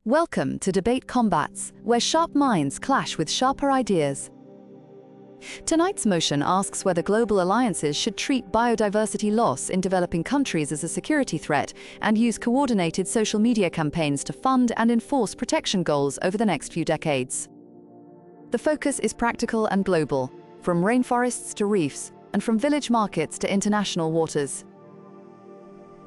Welcome to Debate Combats, where sharp minds clash with sharper ideas. Tonight's motion asks whether global alliances should treat biodiversity loss in developing countries as a security threat and use coordinated social media campaigns to fund and enforce protection goals over the next few decades. The focus is practical and global, from rainforests to reefs, and from village markets to international waters.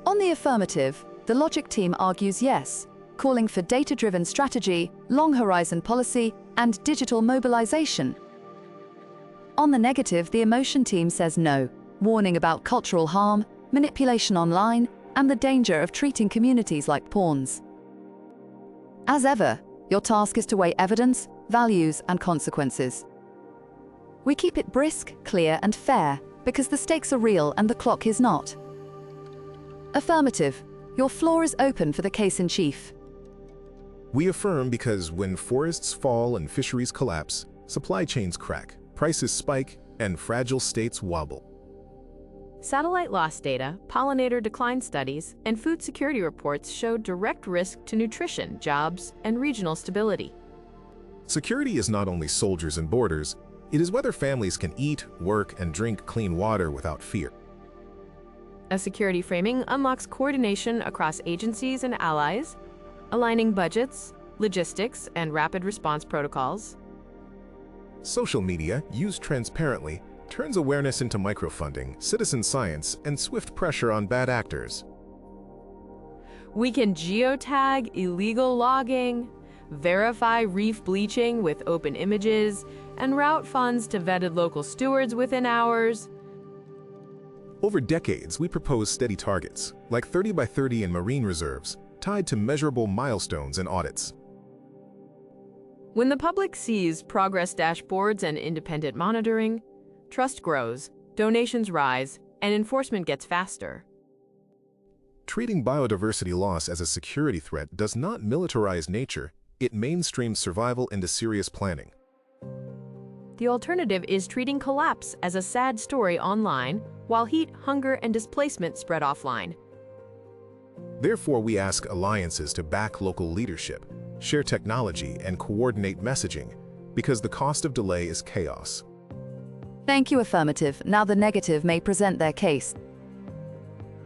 On the affirmative, the Logic team argues yes, calling for data-driven strategy, long-horizon policy, and digital mobilization. On the negative, the Emotion team says no, warning about cultural harm, manipulation online, and the danger of treating communities like pawns. As ever, your task is to weigh evidence, values, and consequences. We keep it brisk, clear, and fair, because the stakes are real and the clock is not. Affirmative, your floor is open for the case in chief. We affirm because when forests fall and fisheries collapse, supply chains crack, prices spike, and fragile states wobble. Satellite loss data, pollinator decline studies, and food security reports show direct risk to nutrition, jobs, and regional stability. Security is not only soldiers and borders, it is whether families can eat, work, and drink clean water without fear. A security framing unlocks coordination across agencies and allies, aligning budgets, logistics, and rapid response protocols. Social media, used transparently, turns awareness into microfunding, citizen science, and swift pressure on bad actors. We can geotag illegal logging, verify reef bleaching with open images, and route funds to vetted local stewards within hours. Over decades, we propose steady targets, like 30 by 30 in marine reserves, tied to measurable milestones and audits. When the public sees progress dashboards and independent monitoring, trust grows, donations rise, and enforcement gets faster. Treating biodiversity loss as a security threat does not militarize nature, it mainstreams survival into serious planning. The alternative is treating collapse as a sad story online, while heat, hunger, and displacement spread offline. Therefore, we ask alliances to back local leadership, share technology, and coordinate messaging, because the cost of delay is chaos. Thank you, affirmative. Now the negative may present their case.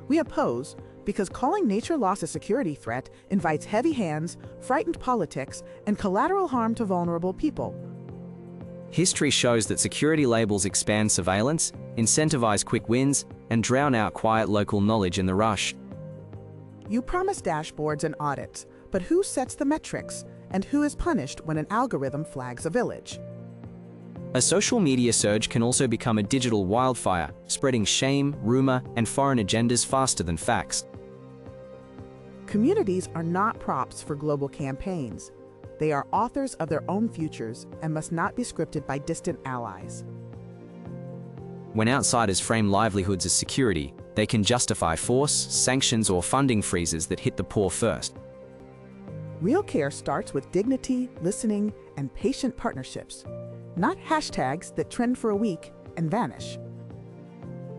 We oppose because calling nature loss a security threat invites heavy hands, frightened politics, and collateral harm to vulnerable people. History shows that security labels expand surveillance, incentivize quick wins, and drown out quiet local knowledge in the rush. You promise dashboards and audits, but who sets the metrics, and who is punished when an algorithm flags a village? A social media surge can also become a digital wildfire, spreading shame, rumor, and foreign agendas faster than facts. Communities are not props for global campaigns. They are authors of their own futures and must not be scripted by distant allies. When outsiders frame livelihoods as security, they can justify force, sanctions, or funding freezes that hit the poor first. Real care starts with dignity, listening, and patient partnerships, not hashtags that trend for a week and vanish.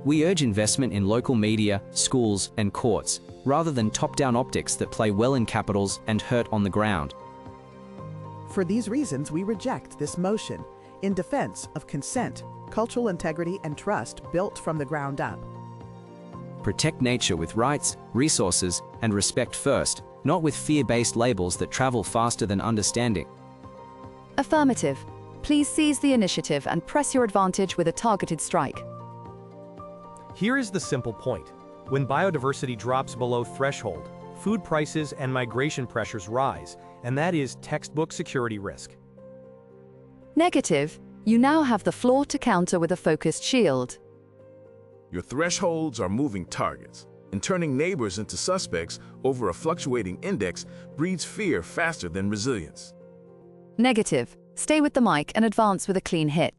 We urge investment in local media, schools, and courts, rather than top-down optics that play well in capitals and hurt on the ground. For these reasons, we reject this motion in defense of consent, cultural integrity, and trust built from the ground up. Protect nature with rights, resources, and respect first, not with fear-based labels that travel faster than understanding. Affirmative, please seize the initiative and press your advantage with a targeted strike. Here is the simple point. When biodiversity drops below threshold, food prices and migration pressures rise, and that is textbook security risk. Negative, you now have the floor to counter with a focused shield. Your thresholds are moving targets, and turning neighbors into suspects over a fluctuating index breeds fear faster than resilience. Negative, stay with the mic and advance with a clean hit.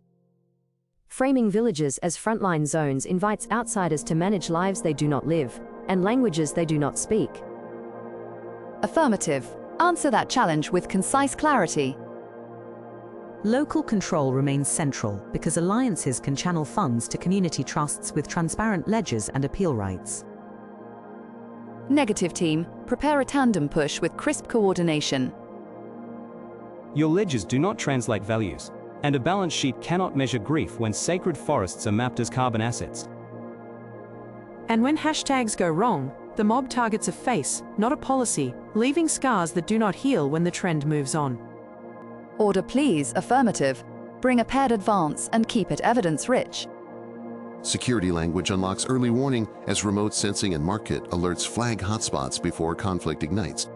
Framing villages as frontline zones invites outsiders to manage lives they do not live, and languages they do not speak. Affirmative, answer that challenge with concise clarity. Local control remains central because alliances can channel funds to community trusts with transparent ledgers and appeal rights. Negative team, prepare a tandem push with crisp coordination. Your ledgers do not translate values, and a balance sheet cannot measure grief when sacred forests are mapped as carbon assets. And when hashtags go wrong, the mob targets a face, not a policy, leaving scars that do not heal when the trend moves on. Order please, affirmative. Bring a paired advance and keep it evidence-rich. Security language unlocks early warning as remote sensing and market alerts flag hotspots before conflict ignites.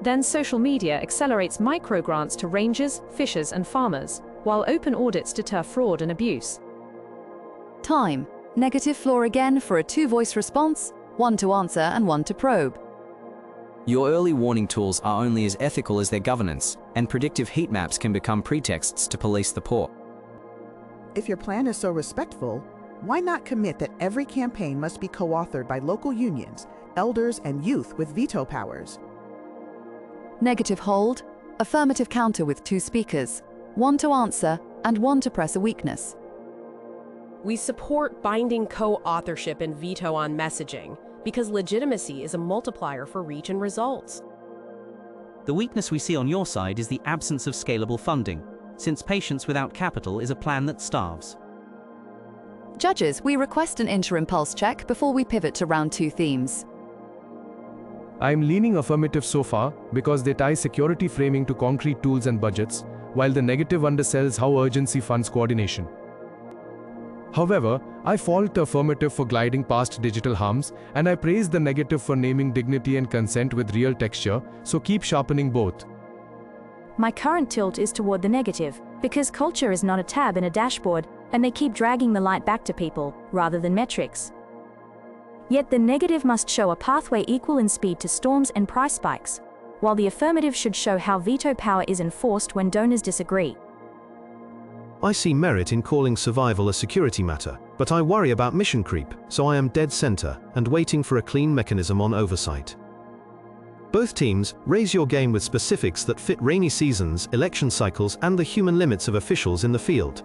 Then social media accelerates micro-grants to rangers, fishers and farmers, while open audits deter fraud and abuse. Time. Negative floor again for a two-voice response, one to answer and one to probe. Your early warning tools are only as ethical as their governance, and predictive heat maps can become pretexts to police the poor. If your plan is so respectful, why not commit that every campaign must be co-authored by local unions, elders, and youth with veto powers? Negative hold. Affirmative counter with two speakers, one to answer and one to press a weakness. We support binding co-authorship and veto on messaging because legitimacy is a multiplier for reach and results. The weakness we see on your side is the absence of scalable funding, since patience without capital is a plan that starves. Judges, we request an interim pulse check before we pivot to round 2 themes. I'm leaning affirmative so far because they tie security framing to concrete tools and budgets, while the negative undersells how urgency funds coordination. However, I fault the affirmative for gliding past digital harms, and I praise the negative for naming dignity and consent with real texture, so keep sharpening both. My current tilt is toward the negative, because culture is not a tab in a dashboard, and they keep dragging the light back to people, rather than metrics. Yet the negative must show a pathway equal in speed to storms and price spikes, while the affirmative should show how veto power is enforced when donors disagree. I see merit in calling survival a security matter, but I worry about mission creep, so I am dead center and waiting for a clean mechanism on oversight. Both teams, raise your game with specifics that fit rainy seasons, election cycles, and the human limits of officials in the field.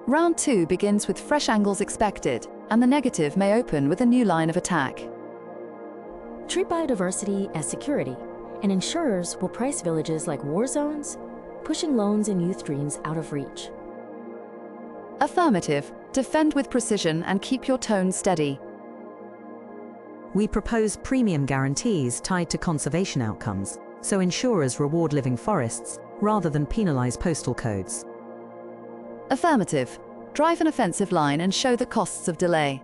Round 2 begins with fresh angles expected, and the negative may open with a new line of attack. Treat biodiversity as security, and insurers will price villages like war zones, pushing loans and youth dreams out of reach. Affirmative. Defend with precision and keep your tone steady. We propose premium guarantees tied to conservation outcomes, so insurers reward living forests rather than penalize postal codes. Affirmative. Drive an offensive line and show the costs of delay.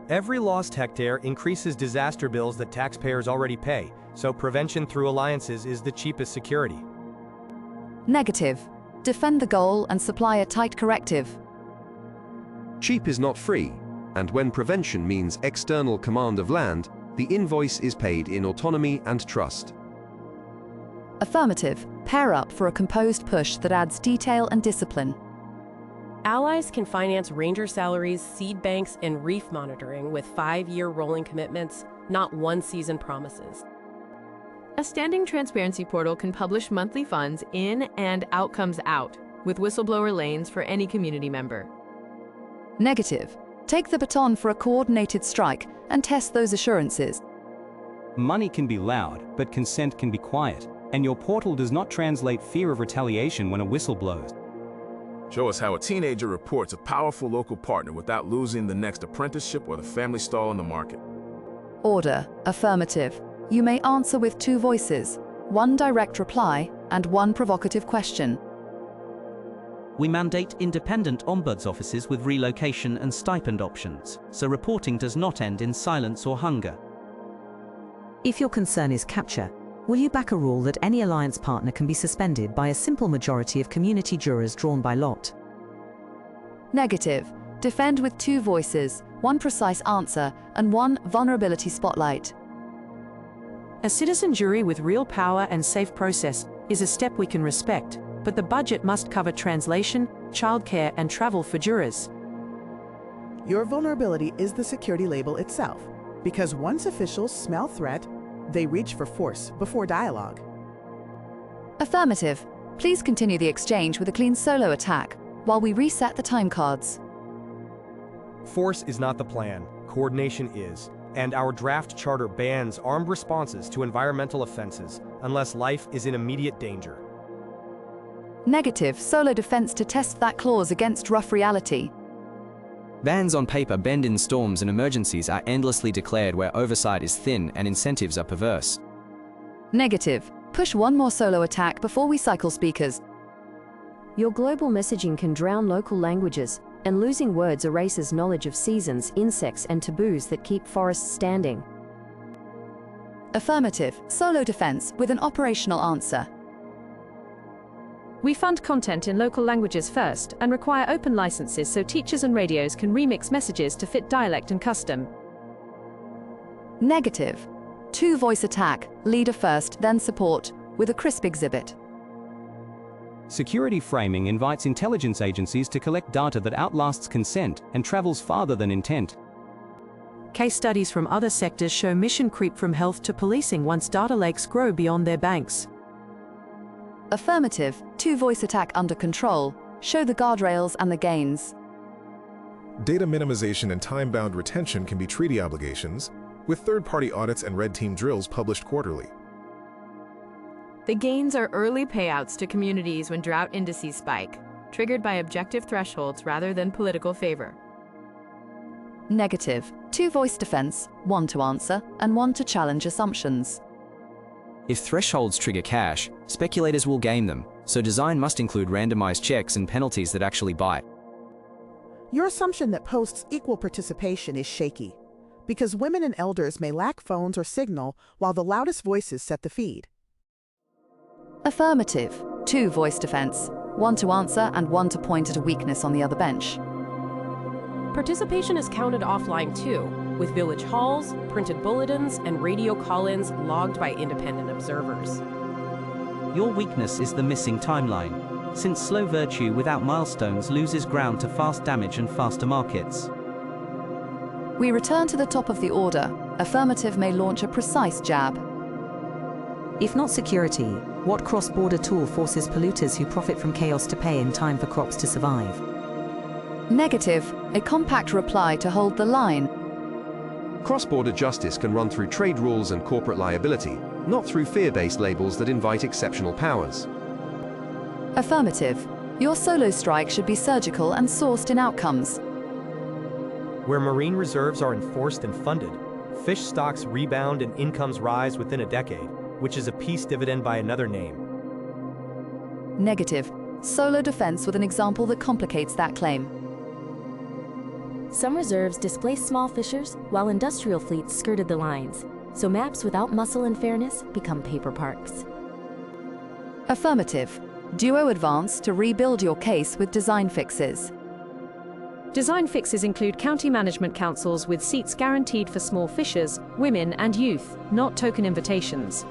Every lost hectare increases disaster bills that taxpayers already pay, so prevention through alliances is the cheapest security. Negative. Defend the goal and supply a tight corrective. Cheap is not free, and when prevention means external command of land, the invoice is paid in autonomy and trust. Affirmative. Pair up for a composed push that adds detail and discipline. Allies can finance ranger salaries, seed banks, and reef monitoring with 5-year rolling commitments, not one-season promises. A standing transparency portal can publish monthly funds in and outcomes out, with whistleblower lanes for any community member. Negative. Take the baton for a coordinated strike and test those assurances. Money can be loud, but consent can be quiet, and your portal does not translate fear of retaliation when a whistle blows. Show us how a teenager reports a powerful local partner without losing the next apprenticeship or the family stall in the market. Order. Affirmative. You may answer with 2 voices, 1 direct reply and 1 provocative question. We mandate independent ombuds offices with relocation and stipend options, so reporting does not end in silence or hunger. If your concern is capture, will you back a rule that any alliance partner can be suspended by a simple majority of community jurors drawn by lot? Negative. Defend with 2 voices, 1 precise answer and 1 vulnerability spotlight. A citizen jury with real power and safe process is a step we can respect, but the budget must cover translation, childcare, and travel for jurors. Your vulnerability is the security label itself, because once officials smell threat, they reach for force before dialogue. Affirmative. Please continue the exchange with a clean solo attack while we reset the time cards. Force is not the plan, coordination is. And our draft charter bans armed responses to environmental offenses unless life is in immediate danger. Negative. Solo defense to test that clause against rough reality. Bans on paper bend in storms and emergencies are endlessly declared where oversight is thin and incentives are perverse. Negative. Push one more solo attack before we cycle speakers. Your global messaging can drown local languages, and losing words erases knowledge of seasons, insects, and taboos that keep forests standing. Affirmative. Solo defense with an operational answer. We fund content in local languages first and require open licenses so teachers and radios can remix messages to fit dialect and custom. Negative. Two-voice attack, leader first, then support, with a crisp exhibit. Security framing invites intelligence agencies to collect data that outlasts consent and travels farther than intent. Case studies from other sectors show mission creep from health to policing once data lakes grow beyond their banks. Affirmative. Two-voice attack under control. Show the guardrails and the gains. Data minimization and time-bound retention can be treaty obligations, with third-party audits and red team drills published quarterly. The gains are early payouts to communities when drought indices spike, triggered by objective thresholds rather than political favor. Negative. Two-voice defense, one to answer and one to challenge assumptions. If thresholds trigger cash, speculators will game them, so design must include randomized checks and penalties that actually bite. Your assumption that posts equal participation is shaky, because women and elders may lack phones or signal while the loudest voices set the feed. Affirmative. Two-voice defense, one to answer and one to point at a weakness on the other bench. Participation is counted offline too, with village halls, printed bulletins, and radio call-ins logged by independent observers. Your weakness is the missing timeline, since slow virtue without milestones loses ground to fast damage and faster markets. We return to the top of the order. Affirmative may launch a precise jab. If not security, what cross-border tool forces polluters who profit from chaos to pay in time for crops to survive? Negative. A compact reply to hold the line. Cross-border justice can run through trade rules and corporate liability, not through fear-based labels that invite exceptional powers. Affirmative. Your solo strike should be surgical and sourced in outcomes. Where marine reserves are enforced and funded, fish stocks rebound and incomes rise within a decade, which is a peace dividend by another name. Negative. Solo defense with an example that complicates that claim. Some reserves displaced small fishers, while industrial fleets skirted the lines. So maps without muscle and fairness become paper parks. Affirmative. Duo advance to rebuild your case with design fixes. Design fixes include county management councils with seats guaranteed for small fishers, women and youth, not token invitations.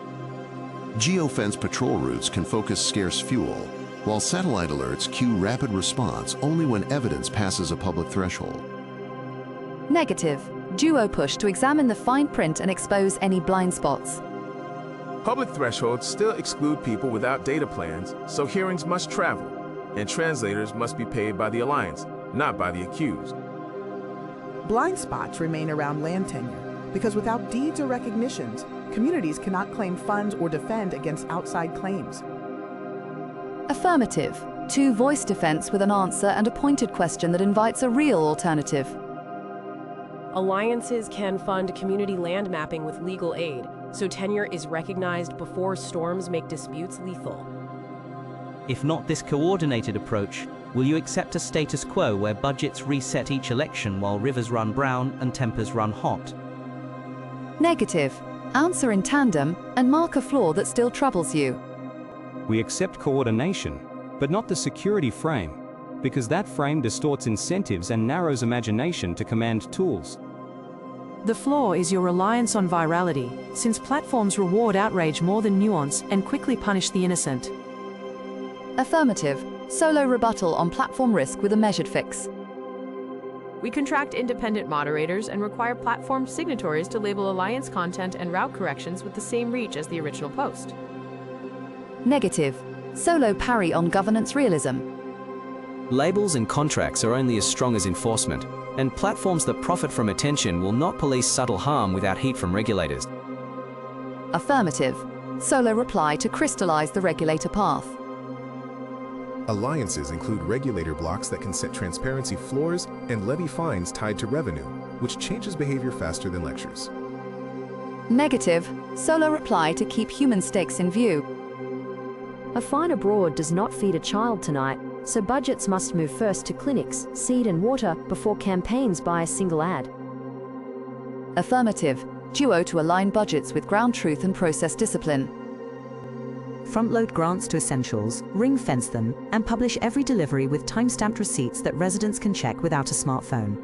Geofence patrol routes can focus scarce fuel, while satellite alerts cue rapid response only when evidence passes a public threshold. Negative. Duo push to examine the fine print and expose any blind spots. Public thresholds still exclude people without data plans, so hearings must travel, and translators must be paid by the Alliance, not by the accused. Blind spots remain around land tenure, because without deeds or recognitions, communities cannot claim funds or defend against outside claims. Affirmative. Two-voice defense with an answer and a pointed question that invites a real alternative. Alliances can fund community land mapping with legal aid, so tenure is recognized before storms make disputes lethal. If not this coordinated approach, will you accept a status quo where budgets reset each election while rivers run brown and tempers run hot? Negative. Answer in tandem and mark a flaw that still troubles you. We accept coordination, but not the security frame, because that frame distorts incentives and narrows imagination to command tools. The flaw is your reliance on virality, since platforms reward outrage more than nuance and quickly punish the innocent. Affirmative. Solo rebuttal on platform risk with a measured fix. We contract independent moderators and require platform signatories to label Alliance content and route corrections with the same reach as the original post. Negative. Solo parry on governance realism. Labels and contracts are only as strong as enforcement. And platforms that profit from attention will not police subtle harm without heat from regulators. Affirmative. Solo reply to crystallize the regulator path. Alliances include regulator blocks that can set transparency floors and levy fines tied to revenue, which changes behavior faster than lectures. Negative. Solo reply to keep human stakes in view. A fine abroad does not feed a child tonight, so budgets must move first to clinics, seed and water before campaigns buy a single ad. Affirmative. Duo to align budgets with ground truth and process discipline. Front-load grants to essentials, ring-fence them, and publish every delivery with time-stamped receipts that residents can check without a smartphone.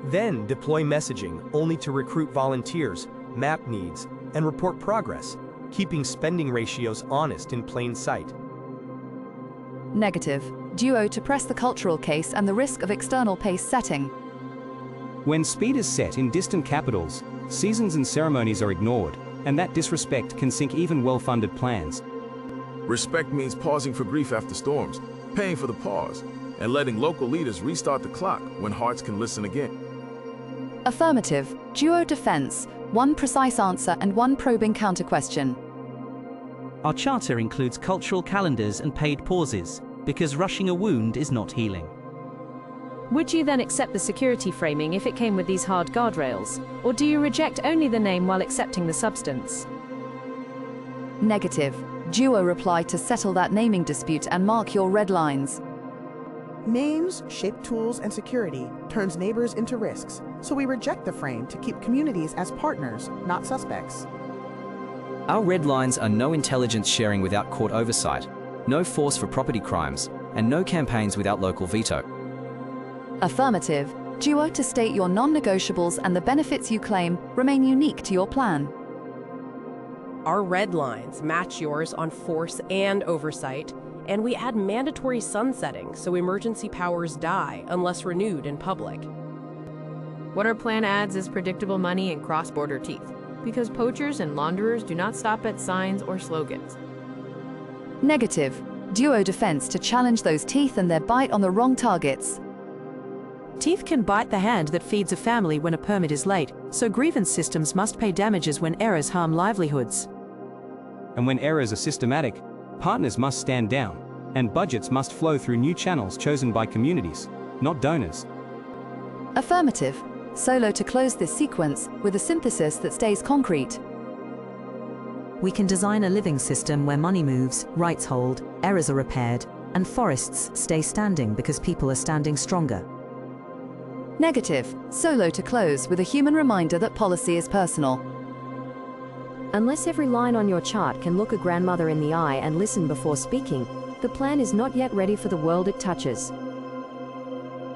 Then deploy messaging only to recruit volunteers, map needs, and report progress, keeping spending ratios honest in plain sight. Negative. Duo to press the cultural case and the risk of external pace setting. When speed is set in distant capitals, seasons and ceremonies are ignored, and that disrespect can sink even well-funded plans. Respect means pausing for grief after storms, paying for the pause, and letting local leaders restart the clock when hearts can listen again. Affirmative. Duo defense. One precise answer and one probing counter-question. Our charter includes cultural calendars and paid pauses, because rushing a wound is not healing. Would you then accept the security framing if it came with these hard guardrails? Or do you reject only the name while accepting the substance? Negative. Duo reply to settle that naming dispute and mark your red lines. Names, shape tools, and security turns neighbors into risks, so we reject the frame to keep communities as partners, not suspects. Our red lines are no intelligence sharing without court oversight, no force for property crimes, and no campaigns without local veto. Affirmative. Duo to state your non-negotiables and the benefits you claim remain unique to your plan. Our red lines match yours on force and oversight, and we add mandatory sunsetting so emergency powers die unless renewed in public. What our plan adds is predictable money and cross-border teeth, because poachers and launderers do not stop at signs or slogans. Negative. Duo defense to challenge those teeth and their bite on the wrong targets. Teeth can bite the hand that feeds a family when a permit is late, so grievance systems must pay damages when errors harm livelihoods. And when errors are systematic, partners must stand down, and budgets must flow through new channels chosen by communities, not donors. Affirmative. Solo to close this sequence with a synthesis that stays concrete. We can design a living system where money moves, rights hold, errors are repaired, and forests stay standing because people are standing stronger. Negative. Solo to close with a human reminder that policy is personal. Unless every line on your chart can look a grandmother in the eye and listen before speaking, the plan is not yet ready for the world it touches.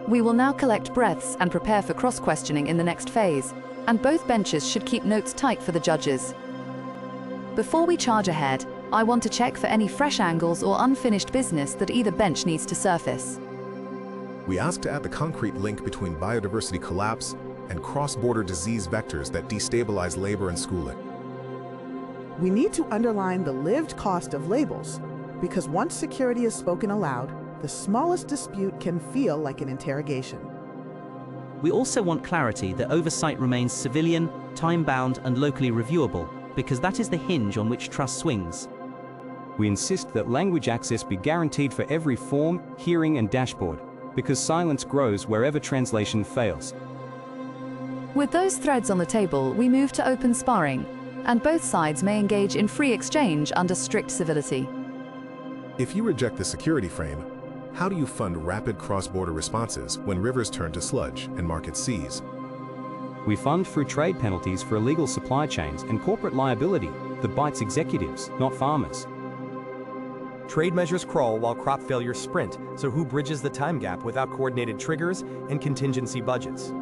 We will now collect breaths and prepare for cross-questioning in the next phase, and both benches should keep notes tight for the judges. Before we charge ahead, I want to check for any fresh angles or unfinished business that either bench needs to surface. We ask to add the concrete link between biodiversity collapse and cross-border disease vectors that destabilize labor and schooling. We need to underline the lived cost of labels, because once security is spoken aloud, the smallest dispute can feel like an interrogation. We also want clarity that oversight remains civilian, time-bound, and locally reviewable, because that is the hinge on which trust swings. We insist that language access be guaranteed for every form, hearing, and dashboard, because silence grows wherever translation fails. With those threads on the table, we move to open sparring, and both sides may engage in free exchange under strict civility. If you reject the security frame, how do you fund rapid cross-border responses when rivers turn to sludge and markets seize? We fund through trade penalties for illegal supply chains and corporate liability that bites executives, not farmers. Trade measures crawl while crop failures sprint, so who bridges the time gap without coordinated triggers and contingency budgets?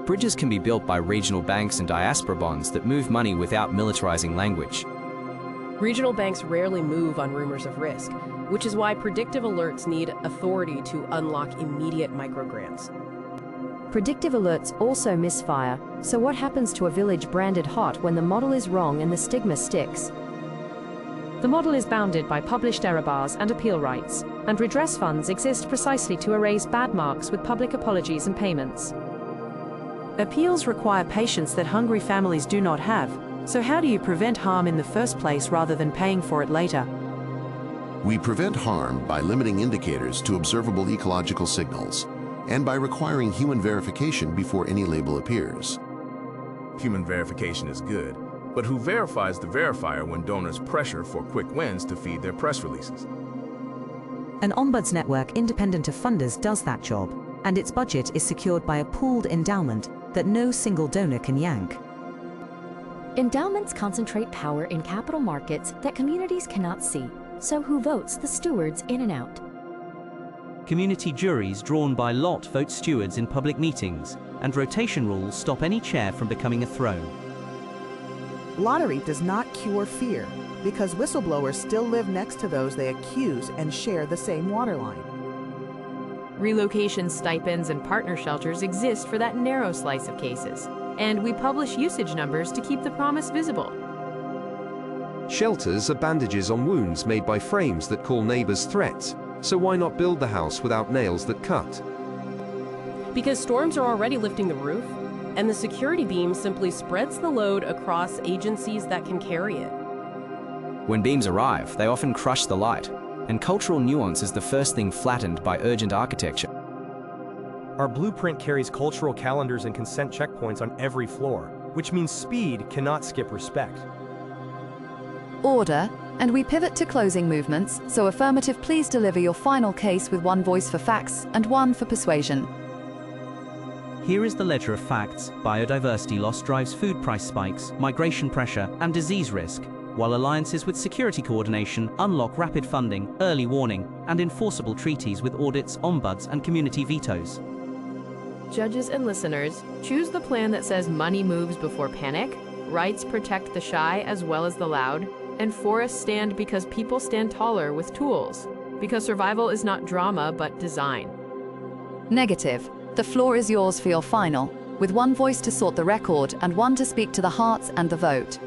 Bridges can be built by regional banks and diaspora bonds that move money without militarizing language. Regional banks rarely move on rumors of risk, which is why predictive alerts need authority to unlock immediate microgrants. Predictive alerts also misfire, so what happens to a village branded hot when the model is wrong and the stigma sticks? The model is bounded by published error bars and appeal rights. and redress funds exist precisely to erase bad marks with public apologies and payments. Appeals require patience that hungry families do not have, so how do you prevent harm in the first place rather than paying for it later? We prevent harm by limiting indicators to observable ecological signals and by requiring human verification before any label appears. Human verification is good, but who verifies the verifier when donors pressure for quick wins to feed their press releases? An ombuds network independent of funders does that job, and its budget is secured by a pooled endowment that no single donor can yank. Endowments concentrate power in capital markets that communities cannot see. So who votes the stewards in and out? Community juries drawn by lot vote stewards in public meetings, and rotation rules stop any chair from becoming a throne. Lottery does not cure fear, because whistleblowers still live next to those they accuse and share the same waterline. Relocation stipends and partner shelters exist for that narrow slice of cases, and we publish usage numbers to keep the promise visible. Shelters are bandages on wounds made by frames that call neighbors threats, so why not build the house without nails that cut? Because storms are already lifting the roof, and the security beam simply spreads the load across agencies that can carry it. When beams arrive, they often crush the light, and cultural nuance is the first thing flattened by urgent architecture. Our blueprint carries cultural calendars and consent checkpoints on every floor, which means speed cannot skip respect. Order, and we pivot to closing movements, so affirmative, please deliver your final case with one voice for facts and one for persuasion. Here is the ledger of facts. Biodiversity loss drives food price spikes, migration pressure, and disease risk, while alliances with security coordination unlock rapid funding, early warning, and enforceable treaties with audits, ombuds, and community vetoes. Judges and listeners, choose the plan that says money moves before panic, rights protect the shy as well as the loud, and forests stand because people stand taller with tools, because survival is not drama but design. Negative. The floor is yours for your final, with one voice to sort the record and one to speak to the hearts and the vote.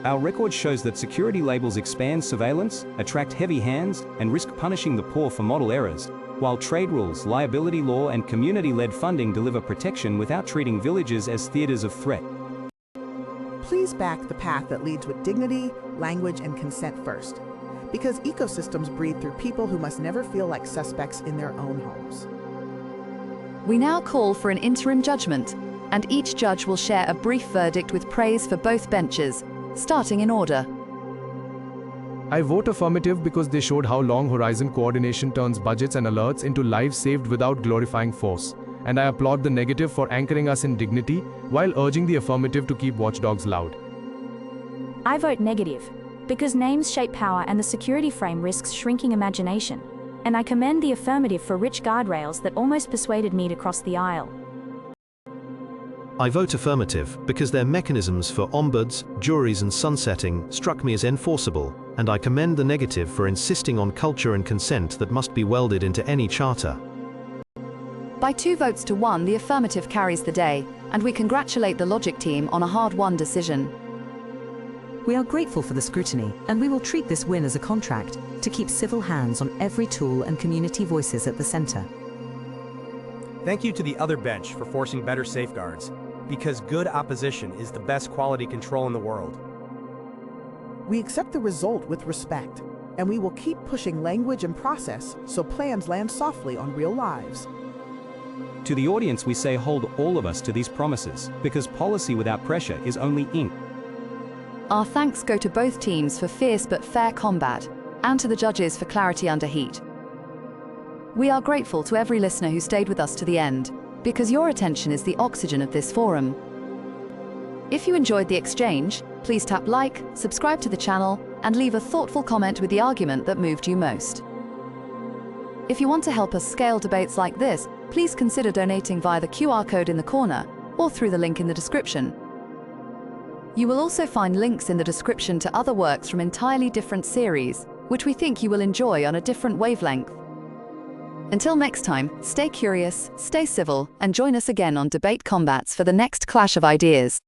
Our record shows that security labels expand surveillance, attract heavy hands, and risk punishing the poor for model errors, while trade rules, liability law, and community-led funding deliver protection without treating villages as theaters of threat. Please back the path that leads with dignity, language, and consent first, because ecosystems breathe through people who must never feel like suspects in their own homes. We now call for an interim judgment, and each judge will share a brief verdict with praise for both benches, starting in order. I vote affirmative because they showed how long horizon coordination turns budgets and alerts into lives saved without glorifying force. And I applaud the negative for anchoring us in dignity while urging the affirmative to keep watchdogs loud. I vote negative, because names shape power and the security frame risks shrinking imagination. And I commend the affirmative for rich guardrails that almost persuaded me to cross the aisle. I vote affirmative because their mechanisms for ombuds, juries and sunsetting struck me as enforceable, and I commend the negative for insisting on culture and consent that must be welded into any charter. By 2 votes to 1, the affirmative carries the day, and we congratulate the Logic team on a hard-won decision. We are grateful for the scrutiny, and we will treat this win as a contract to keep civil hands on every tool and community voices at the center. Thank you to the other bench for forcing better safeguards, because good opposition is the best quality control in the world. We accept the result with respect, and we will keep pushing language and process so plans land softly on real lives. To the audience, we say hold all of us to these promises, because policy without pressure is only ink. Our thanks go to both teams for fierce but fair combat, and to the judges for clarity under heat. We are grateful to every listener who stayed with us to the end, because your attention is the oxygen of this forum. If you enjoyed the exchange, please tap like, subscribe to the channel, and leave a thoughtful comment with the argument that moved you most. If you want to help us scale debates like this, please consider donating via the QR code in the corner or through the link in the description. You will also find links in the description to other works from entirely different series, which we think you will enjoy on a different wavelength. Until next time, stay curious, stay civil, and join us again on Debate Combats for the next clash of ideas.